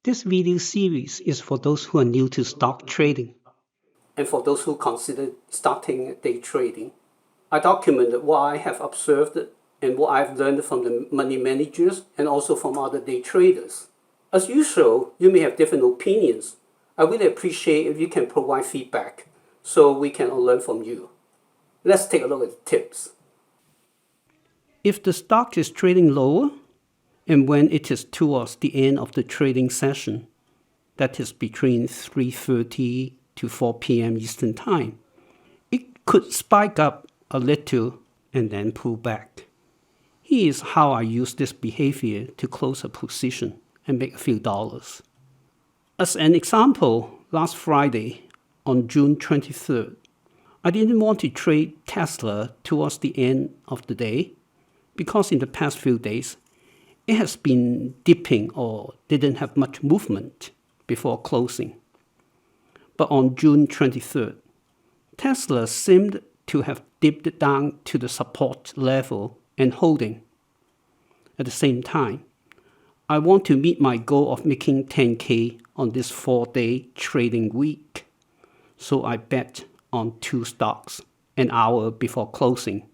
This video series is for those who are new to stock trading and for those who consider starting day trading. I documented what I have observed and what I've learned from the money managers and also from other day traders. As usual, you may have different opinions. I really appreciate if you can provide feedback so we can all learn from you. Let's take a look at the tips. If the stock is trading lower, and when it is towards the end of the trading session, that is between 3:30 to 4 p.m. Eastern Time, it could spike up a little and then pull back. Here's how I use this behavior to close a position and make a few dollars. As an example, last Friday, on June 23rd, I didn't want to trade Tesla towards the end of the day because in the past few days, it has been dipping or didn't have much movement before closing. But on June 23rd, Tesla seemed to have dipped down to the support level and holding. At the same time, I want to meet my goal of making 10K on this 4-day trading week. So I bet on two stocks an hour before closing.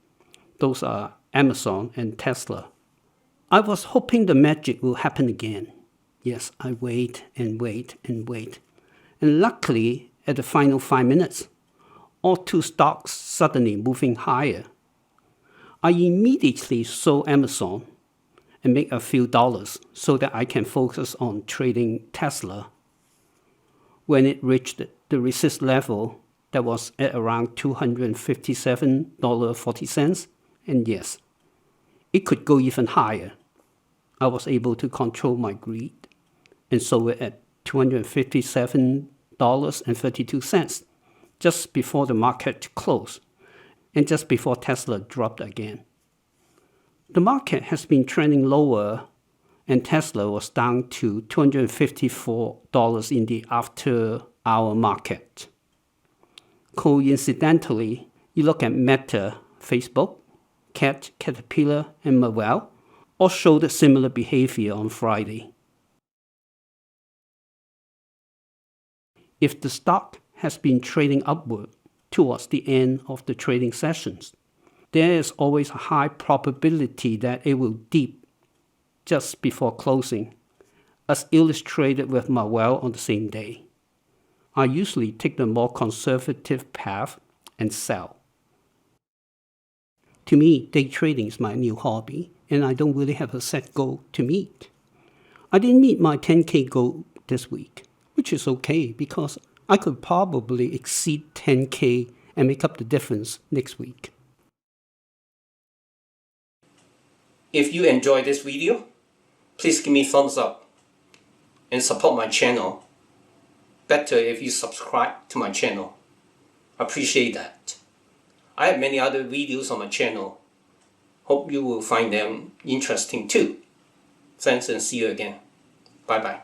Those are Amazon and Tesla. I was hoping the magic will happen again. Yes, I wait and wait and wait. And luckily, at the final 5 minutes, all two stocks suddenly moving higher. I immediately sold Amazon and make a few dollars so that I can focus on trading Tesla. When it reached the resist level, that was at around $257.40, and yes, it could go even higher. I was able to control my greed and sold it at $257.32 just before the market closed and just before Tesla dropped again. The market has been trending lower and Tesla was down to $254 in the after-hour market. Coincidentally, you look at Meta, Facebook, Cat, Caterpillar, and Marvell, all showed similar behavior on Friday. If the stock has been trading upward towards the end of the trading sessions, there is always a high probability that it will dip just before closing, as illustrated with Marvell on the same day. I usually take the more conservative path and sell. To me, day trading is my new hobby, and I don't really have a set goal to meet. I didn't meet my 10K goal this week, which is okay because I could probably exceed 10K and make up the difference next week. If you enjoyed this video, please give me a thumbs up and support my channel. Better if you subscribe to my channel. I appreciate that. I have many other videos on my channel. Hope you will find them interesting too. Thanks and see you again. Bye bye.